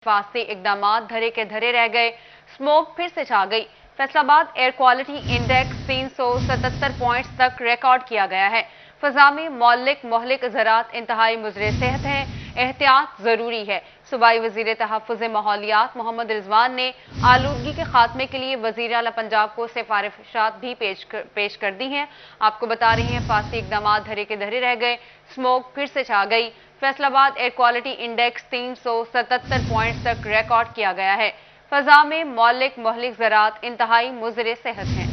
हिफाजती इकदामात धरे के धरे रह गए, स्मोक फिर से छा गई। Faisalabad air quality index 377 points तक रिकॉर्ड किया गया है। फजा में मौलिक मोहलिक ज़रात इंतहाई मुज़र सेहत हैं, एहतियात ज़रूरी है। सूबाई वज़ीर तहफ़्फ़ुज़ माहौलियात मोहम्मद रिजवान ने आलूदगी के खात्मे के लिए वज़ीर आला पंजाब को सिफारिशात भी पेश कर दी हैं। आपको बता रही हैं, हिफाजती इकदामात धरे के धरे रह गए, स्मोक फिर से छा गई। Faisalabad air quality index 377 points तक रिकॉर्ड किया गया है। फजा में मौलिक मोहलिक ज़रात इंतहाई मुज़र सेहत हैं।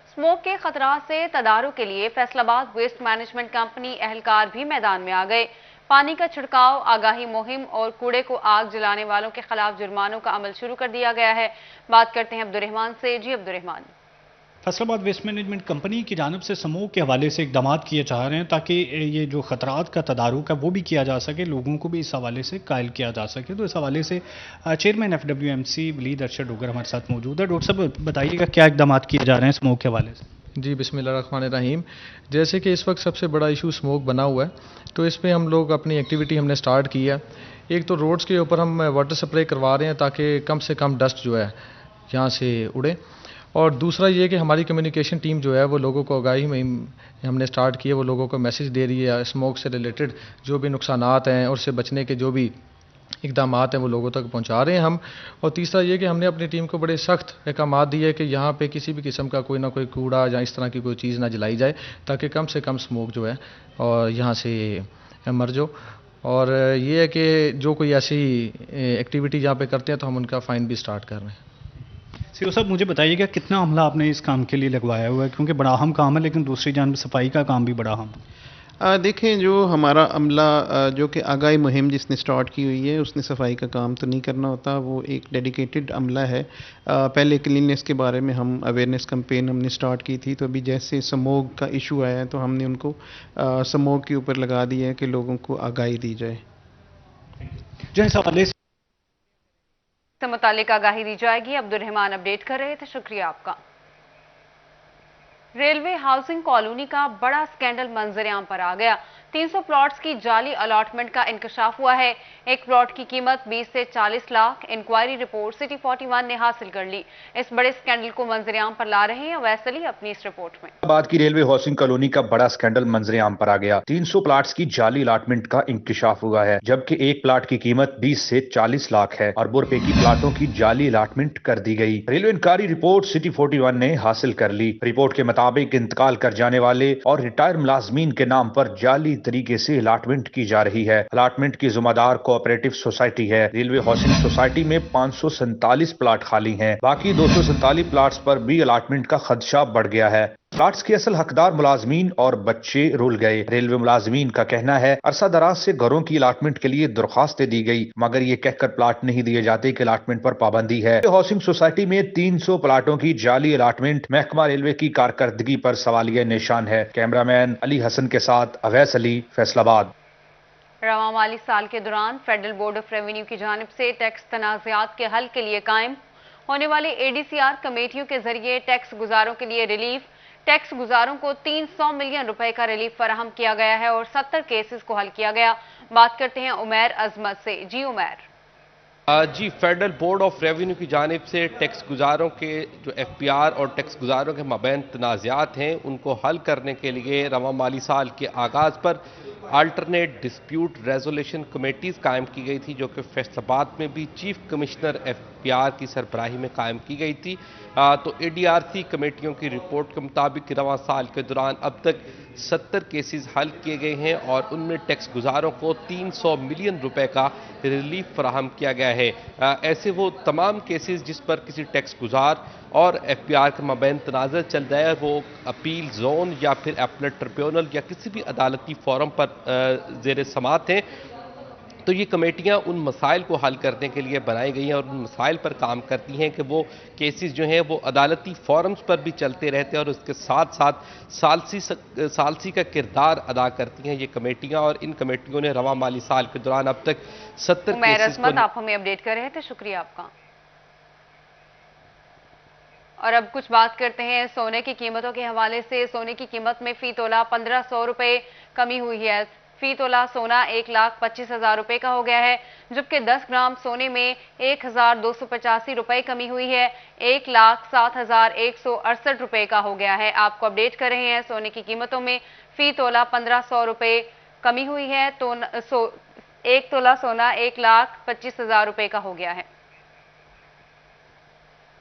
स्मोक के खतरात से तदारुक के लिए फैसलाबाद वेस्ट मैनेजमेंट कंपनी अहलकार भी मैदान में आ गए। पानी का छिड़काव, आगाही मुहिम और कूड़े को आग जलाने वालों के खिलाफ जुर्मानों का अमल शुरू कर दिया गया है। बात करते हैं अब्दुर्रहमान से। जी Abdurrahman. Faisalabad west management company की जानिब से स्मोक के हवाले से इकदाम किए जा रहे हैं ताकि ये जो खतरात का तदारुक है वो भी किया जा सके, लोगों को भी इस हवाले से कायल किया जा सके। तो इस हवाले से चेयरमैन FWMC वलीद अरशद डोगर हमारे साथ मौजूद है। डॉक्टर साहब बताइएगा क्या इकदाम किए जा रहे हैं स्मोक के हवाले से। जी बिस्मिल्लाहिर्रहमानिर्रहीम। जैसे कि इस वक्त सबसे बड़ा इशू स्मोक बना हुआ है, तो इस पर हम लोग अपनी एक्टिविटी हमने स्टार्ट की है। एक तो रोड्स के ऊपर हम वाटर स्प्रे करवा रहे हैं ताकि कम से कम डस्ट जो है यहाँ से उड़े, और दूसरा ये कि हमारी कम्युनिकेशन टीम जो है वो लोगों को आगाही में हमने स्टार्ट की है, वो लोगों को मैसेज दे रही है स्मोक से रिलेटेड जो भी नुकसानात हैं और उससे बचने के जो भी इकदामात हैं वो लोगों तक पहुंचा रहे हैं हम। और तीसरा ये कि हमने अपनी टीम को बड़े सख्त अहकामात दिए कि यहाँ पे किसी भी किस्म का कोई ना कोई कूड़ा या इस तरह की कोई चीज़ ना जलाई जाए ताकि कम से कम स्मोक जो है और यहाँ से मर जाओ। और ये है कि जो कोई ऐसी एक्टिविटी यहाँ पे करते हैं तो हम उनका फ़ाइन भी स्टार्ट कर रहे हैं। सीओ साहब मुझे बताइएगा कितना अमला आपने इस काम के लिए लगवाया हुआ है, क्योंकि बड़ा अहम काम है, लेकिन दूसरी जानब सफाई का काम भी बड़ा अहम है। देखें, जो हमारा अमला जो कि आगाही मुहिम जिसने स्टार्ट की हुई है उसने सफाई का काम तो नहीं करना होता, वो एक डेडिकेटेड अमला है। पहले क्लीननेस के बारे में हम अवेयरनेस कैंपेन हमने स्टार्ट की थी, तो अभी जैसे स्मोक का इशू आया है तो हमने उनको स्मोक के ऊपर लगा दिया है कि लोगों को आगाही दी जाए। जो इस हवाले से मुतालिक आगाही दी जाएगी। अब्दुर्रहमान अपडेट कर रहे थे, शुक्रिया आपका। रेलवे हाउसिंग कॉलोनी का बड़ा स्कैंडल मंजर-ए-आम पर आ गया। 300 प्लॉट्स की जाली अलॉटमेंट का इंकशाफ हुआ है। एक प्लॉट की कीमत 20 से 40 लाख इंक्वायरी रिपोर्ट सिटी 41 ने हासिल कर ली। इस बड़े स्कैंडल को मंजर-ए-आम पर ला रहे हैं वैसली अपनी इस रिपोर्ट में। फैसलाबाद की रेलवे हाउसिंग कॉलोनी का बड़ा स्कैंडल मंजर-ए-आम पर आ गया। 300 प्लाट्स की जाली अलॉटमेंट का इंकशाफ हुआ है, जबकि एक प्लाट की कीमत 20 से 40 लाख है। अरबों रुपए की प्लाटों की जाली अलॉटमेंट कर दी गई। रेलवे इंक्वायरी रिपोर्ट सिटी 41 ने हासिल कर ली। रिपोर्ट के मुताबिक इंतकाल कर जाने वाले और रिटायर मुलाजमीन के नाम पर जाली तरीके से अलॉटमेंट की जा रही है। अलॉटमेंट की जिम्मेदार कोऑपरेटिव सोसाइटी है। रेलवे हाउसिंग सोसाइटी में 547 प्लाट खाली हैं। बाकी 247 प्लाट्स पर भी अलॉटमेंट का खदशा बढ़ गया है। प्लाट्स के असल हकदार मुलाजमीन और बच्चे रुल गए। रेलवे मुलाजमीन का कहना है अरसा दराज से घरों की अलॉटमेंट के लिए दरखास्तें दी गई, मगर ये कहकर प्लाट नहीं दिए जाते कि अलॉटमेंट पर पाबंदी है। हाउसिंग सोसाइटी में 300 प्लाटों की जाली अलॉटमेंट महकमा रेलवे की कारकर्दगी पर सवालिया निशान है। कैमरामैन अली हसन के साथ अवैस अली, फैसलाबाद। रवां माली साल के दौरान फेडरल बोर्ड ऑफ रेवेन्यू की जानिब से टैक्स तनाज़ात के हल के लिए कायम होने वाली ADCR कमेटियों के जरिए टैक्स गुजारों के लिए रिलीफ, टैक्स गुजारों को 300 मिलियन रुपए का रिलीफ फराहम किया गया है और 70 केसेस को हल किया गया। बात करते हैं उमैर अजमत से। जी उमैर। जी, फेडरल बोर्ड ऑफ रेवेन्यू की जानिब से टैक्स गुजारों के जो FPR और टैक्स गुजारों के मबैन तनाज़ात हैं उनको हल करने के लिए रवां माली साल के आगाज़ पर अल्टरनेट डिस्प्यूट रेजोल्यूशन कमेटीज़ कायम की गई थी, जो कि फैसलाबाद में भी चीफ कमिश्नर FPR की सरबराही में कायम की गई थी। तो ADRC कमेटियों की रिपोर्ट के मुताबिक रवां साल के दौरान अब तक 70 केसेस हल किए गए हैं और उनमें टैक्स गुजारों को 300 मिलियन रुपए का रिलीफ फराहम किया गया है। ऐसे वो तमाम केसेस जिस पर किसी टैक्स गुजार और FPR के मबैन तनाज़ा चल रहा है, वो अपील जोन या फिर अपीलेट ट्रिब्यूनल या किसी भी अदालती फोरम पर ज़ेर समात हैं, तो ये कमेटियां उन मसाइल को हल करने के लिए बनाई गई हैं और उन मसाइल पर काम करती हैं कि वो केसेस जो हैं वो अदालती फोरम्स पर भी चलते रहते हैं और उसके साथ साथ सालसी का किरदार अदा करती हैं ये कमेटियां। और इन कमेटियों ने रवां माली साल के दौरान अब तक 70 केसेस को... आप हमें अपडेट कर रहे थे, शुक्रिया आपका। और अब कुछ बात करते हैं सोने की कीमतों के हवाले से। सोने की कीमत में फी तोला 1500 रुपए कमी हुई है। फी तोला सोना 1,25,000 रुपए का हो गया है, जबकि 10 ग्राम सोने में 1,285 रुपए कमी हुई है, 1,07,168 रुपए का हो गया है। आपको अपडेट कर रहे हैं सोने की कीमतों में। फी तोला 1,500 रुपए कमी हुई है, तो 1 तोला सोना 1,25,000 रुपए का हो गया है।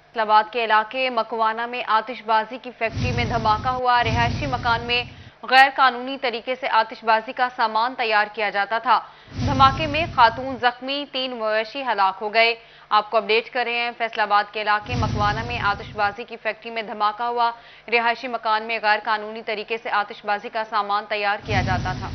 इस्लामाबाद के इलाके मकवाना में आतिशबाजी की फैक्ट्री में धमाका हुआ। रिहायशी मकान में गैर कानूनी तरीके से आतिशबाजी का सामान तैयार किया जाता था। धमाके में खातून जख्मी, 3 मवेशी हलाक हो गए। आपको अपडेट कर रहे हैं फैसलाबाद के इलाके मकवाना में आतिशबाजी की फैक्ट्री में धमाका हुआ। रिहायशी मकान में गैर कानूनी तरीके से आतिशबाजी का सामान तैयार किया जाता था।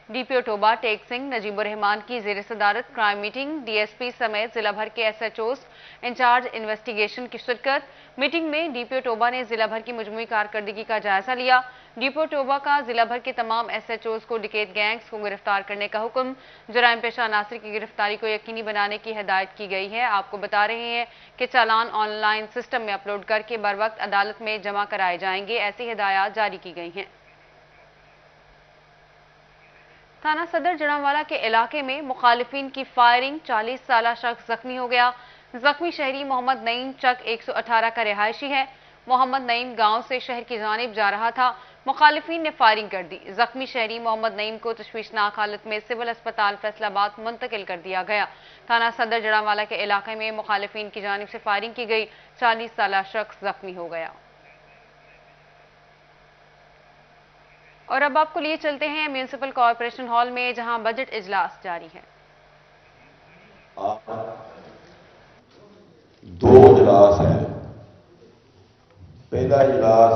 डीपीओ टोबा टेक सिंह नजीबुर रहमान की ज़ेर सदारत क्राइम मीटिंग, डीएसपी समेत जिला भर के एसएचओज इंचार्ज इन्वेस्टिगेशन की शिरकत। मीटिंग में डीपीओ टोबा ने जिला भर की मजमूई कारकर्दगी का जायजा लिया। डीपीओ टोबा का जिला भर के तमाम एसएचओज को डिकेट गैंग्स को गिरफ्तार करने का हुक्म, जराइम पेशा अनासर की गिरफ्तारी को यकीनी बनाने की हिदायत की गई है। आपको बता रहे हैं कि चालान ऑनलाइन सिस्टम में अपलोड करके बर वक्त अदालत में जमा कराए जाएंगे, ऐसी हिदायत जारी की गई हैं। थाना सदर जड़ांवाला के इलाके में मुखालिफिन की फायरिंग, 40 साला शख्स जख्मी हो गया। जख्मी शहरी मोहम्मद नईम चक 118 का रिहायशी है। मोहम्मद नईम गांव से शहर की जानिब जा रहा था, मुखालिफिन ने फायरिंग कर दी। जख्मी शहरी मोहम्मद नईम को तशवीशनाक हालत में सिविल अस्पताल फैसलाबाद मुंतकिल कर दिया गया। थाना सदर जड़ांवाला के इलाके में मुखालिफिन की जानिब से फायरिंग की गई, 40 साला शख्स जख्मी हो गया। और अब आपको लिए चलते हैं म्यूनिसिपल कॉर्पोरेशन हॉल में, जहां बजट इजलास जारी है। 2 इजलास हैं। पहला इजलास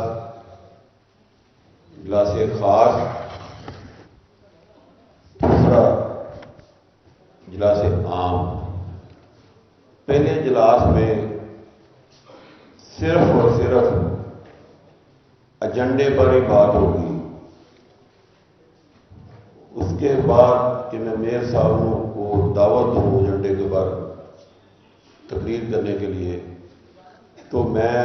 खास, दूसरा इजलास आम। पहले इजलास में सिर्फ और सिर्फ एजेंडे पर ही बात होगी। उसके बाद कि मैं मेयर साहबों को दावत दूँ एजेंडे के बाद तकरीर करने के लिए, तो मैं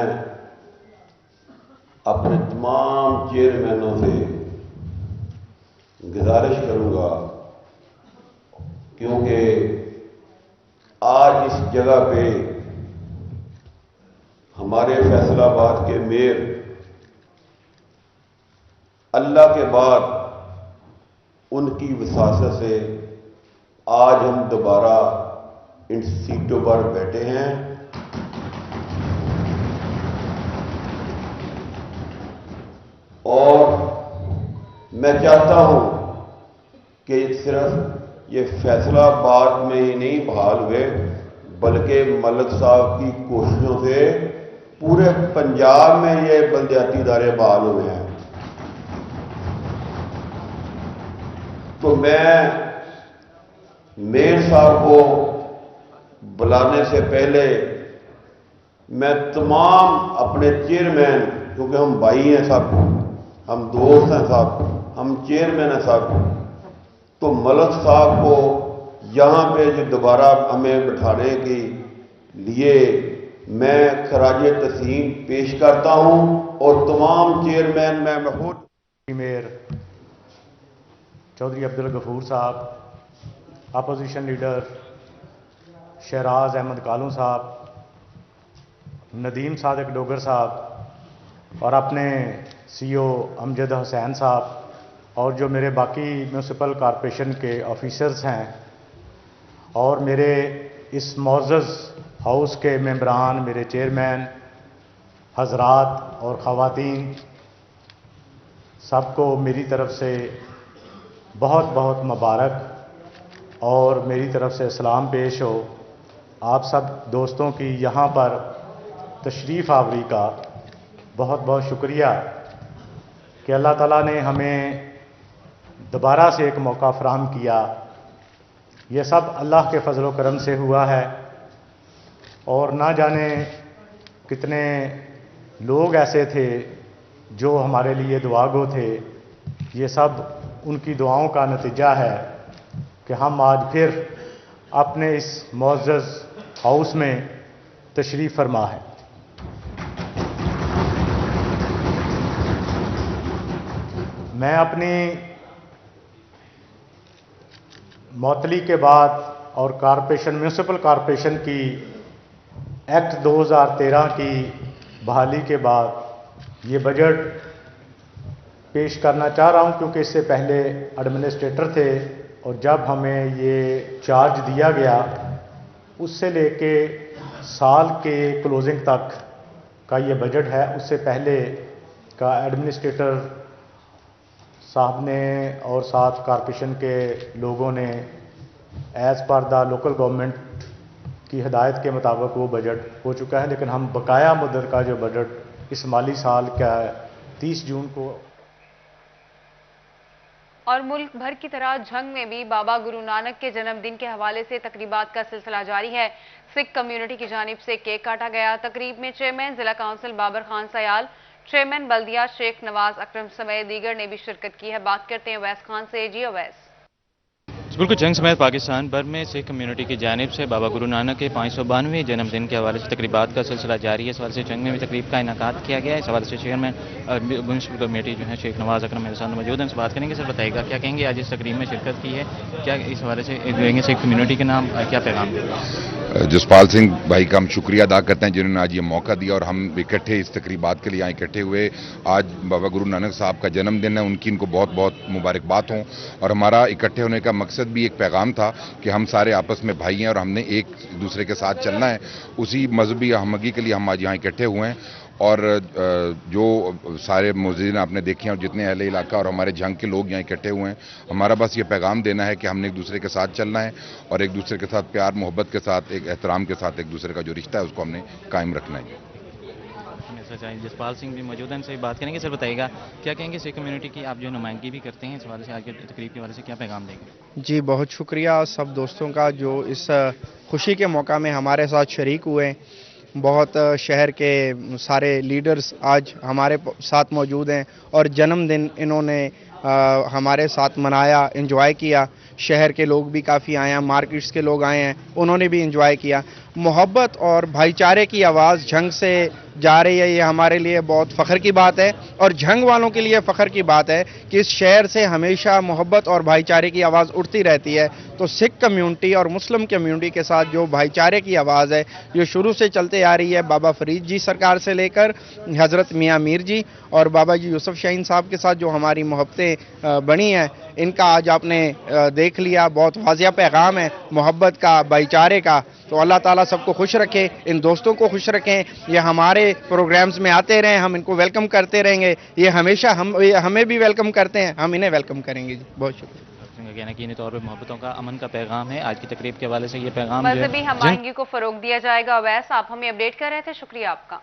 अपने तमाम चेयरमैनों से गुजारिश करूंगा, क्योंकि आज इस जगह पे हमारे फैसलाबाद के मेयर अल्लाह के बाद उनकी वसासत से आज हम दोबारा इन सीटों पर बैठे हैं। और मैं चाहता हूं कि सिर्फ ये फैसलाबाद में ही नहीं बहाल हुए, बल्कि मलिक साहब की कोशिशों से पूरे पंजाब में ये बलदियाती इदारे बहाल हुए हैं। तो मैं मेयर साहब को बुलाने से पहले मैं तमाम अपने चेयरमैन, क्योंकि हम भाई हैं सब, हम दोस्त हैं सब, हम चेयरमैन हैं सब, तो मलिक साहब को यहाँ पे जो दोबारा हमें बिठाने के लिए मैं खराज तस्लीम पेश करता हूँ। और तमाम चेयरमैन मैं खुद मेयर चौधरी अब्दुल गफूर साहब, अपोजिशन लीडर शहराज अहमद कालू साहब, नदीम सादिक डोगर साहब और अपने सीईओ अमजद हुसैन साहब और जो मेरे बाकी म्यूनिसिपल कॉरपोरेशन के ऑफिसर्स हैं और मेरे इस मौजज़ हाउस के मेंबरान, मेरे चेयरमैन हजरात और ख़वातीन, सबको मेरी तरफ से बहुत बहुत मुबारक और मेरी तरफ से सलाम पेश हो। आप सब दोस्तों की यहाँ पर तशरीफ़ आवरी का बहुत बहुत शुक्रिया कि अल्लाह ताला ने हमें दोबारा से एक मौका फराहम किया। ये सब अल्लाह के फजल व करम से हुआ है और ना जाने कितने लोग ऐसे थे जो हमारे लिए दुआगो थे। ये सब उनकी दुआओं का नतीजा है कि हम आज फिर अपने इस मुअज़्ज़ज़ हाउस में तशरीफ़ फरमा है। मैं अपनी मौतली के बाद और कॉरपोरेशन म्यूनसिपल कॉरपोरेशन की एक्ट 2013 की बहाली के बाद ये बजट पेश करना चाह रहा हूं, क्योंकि इससे पहले एडमिनिस्ट्रेटर थे और जब हमें ये चार्ज दिया गया उससे लेके साल के क्लोजिंग तक का ये बजट है, उससे पहले का एडमिनिस्ट्रेटर साहब ने और साथ कॉरपोरेशन के लोगों ने as per the local government की हिदायत के मुताबिक वो बजट हो चुका है। लेकिन हम बकाया मुद्दत का जो बजट इस माली साल का 30 जून को। और मुल्क भर की तरह झंग में भी बाबा गुरु नानक के जन्मदिन के हवाले से तकरीबात का सिलसिला जारी है। सिख कम्युनिटी की जानिब से केक काटा गया। तकरीब में चेयरमैन जिला काउंसिल बाबर खान सयाल, चेयरमैन बल्दिया शेख नवाज अकरम समेत दीगर ने भी शिरकत की है। बात करते हैं अवैस खान से। जी अवैस। बिल्कुल, जंग समेत पाकिस्तान भर में सिख कम्युनिटी की जानिब से बाबा गुरु नानक के 592वें जन्मदिन के हवाले से तकरीबात का सिलसिला जारी है। इस हवाले से जंग में भी तकरीब का इनेकाद किया गया है। इस हवाले से चेयरमैन म्यूनसिपल कमेटी जो है शेख नवाज अकरम मेरे साथ मौजूद हैं, उनसे बात करेंगे। सर बताइएगा क्या कहेंगे, आज इस तकरीब में शिरकत की है, क्या इस हवाले से देंगे सिख कम्युनिटी के नाम क्या पैगाम देंगे? जसपाल सिंह भाई का हम शुक्रिया अदा करते हैं जिन्होंने आज ये मौका दिया और हम इकट्ठे इस तकरीबात के लिए यहाँ इकट्ठे हुए। आज बाबा गुरु नानक साहब का जन्मदिन है, इनको बहुत बहुत मुबारकबाद हों। और हमारा इकट्ठे होने का मकसद भी एक पैगाम था कि हम सारे आपस में भाई हैं और हमने एक दूसरे के साथ चलना है। उसी मजहबी हमगी के लिए हम आज यहाँ इकट्ठे हुए हैं। और जो सारे मौजूदीन आपने देखे हैं और जितने अहले इलाका और हमारे जंग के लोग यहाँ इकट्ठे हुए हैं, हमारा बस ये पैगाम देना है कि हमने एक दूसरे के साथ चलना है और एक दूसरे के साथ प्यार मोहब्बत के साथ, एक एहतराम के साथ एक दूसरे का जो रिश्ता है उसको हमने कायम रखना है। जसपाल सिंह भी मौजूद हैं, इनसे बात करेंगे। सर बताइएगा क्या कहेंगे, सिख कम्युनिटी की आप जो नुमाइंदगी भी करते हैं, इस हवाले से आज के तकरीब के हवाले से क्या पैगाम देंगे? जी बहुत शुक्रिया सब दोस्तों का जो इस खुशी के मौका में हमारे साथ शरीक हुए। बहुत शहर के सारे लीडर्स आज हमारे साथ मौजूद हैं और जन्मदिन इन्होंने हमारे साथ मनाया, एंजॉय किया। शहर के लोग भी काफ़ी आए हैं, मार्केट्स के लोग आए हैं, उन्होंने भी एंजॉय किया। मोहब्बत और भाईचारे की आवाज़ झंग से जा रही है, ये हमारे लिए बहुत फ़ख्र की बात है और झंग वालों के लिए फ़ख्र की बात है कि इस शहर से हमेशा मोहब्बत और भाईचारे की आवाज़ उठती रहती है। तो सिख कम्युनिटी और मुस्लिम कम्युनिटी के साथ जो भाईचारे की आवाज़ है, जो शुरू से चलते आ रही है, बाबा फरीद जी सरकार से लेकर हज़रत मियाँ मीर जी और बाबा जी यूसुफ शाहीन साहब के साथ जो हमारी मोहब्बतें बनी हैं, इनका आज आपने देख लिया। बहुत वाज़िया पैगाम है मोहब्बत का, भाईचारे का। तो अल्लाह ताला सबको खुश रखे, इन दोस्तों को खुश रखें। ये हमारे प्रोग्राम्स में आते रहें, हम इनको वेलकम करते रहेंगे। ये हमेशा हमें भी वेलकम करते हैं, हम इन्हें वेलकम करेंगे। जी बहुत शुक्रिया। कहना कि तौर पर मोहब्बतों का, अमन का पैगाम है। आज की तकरीब के हवाले से ये पैगाम मज़हबी हमायगी को फरोग दिया जाएगा। अवैस, आप हमें अपडेट कर रहे थे, शुक्रिया आपका।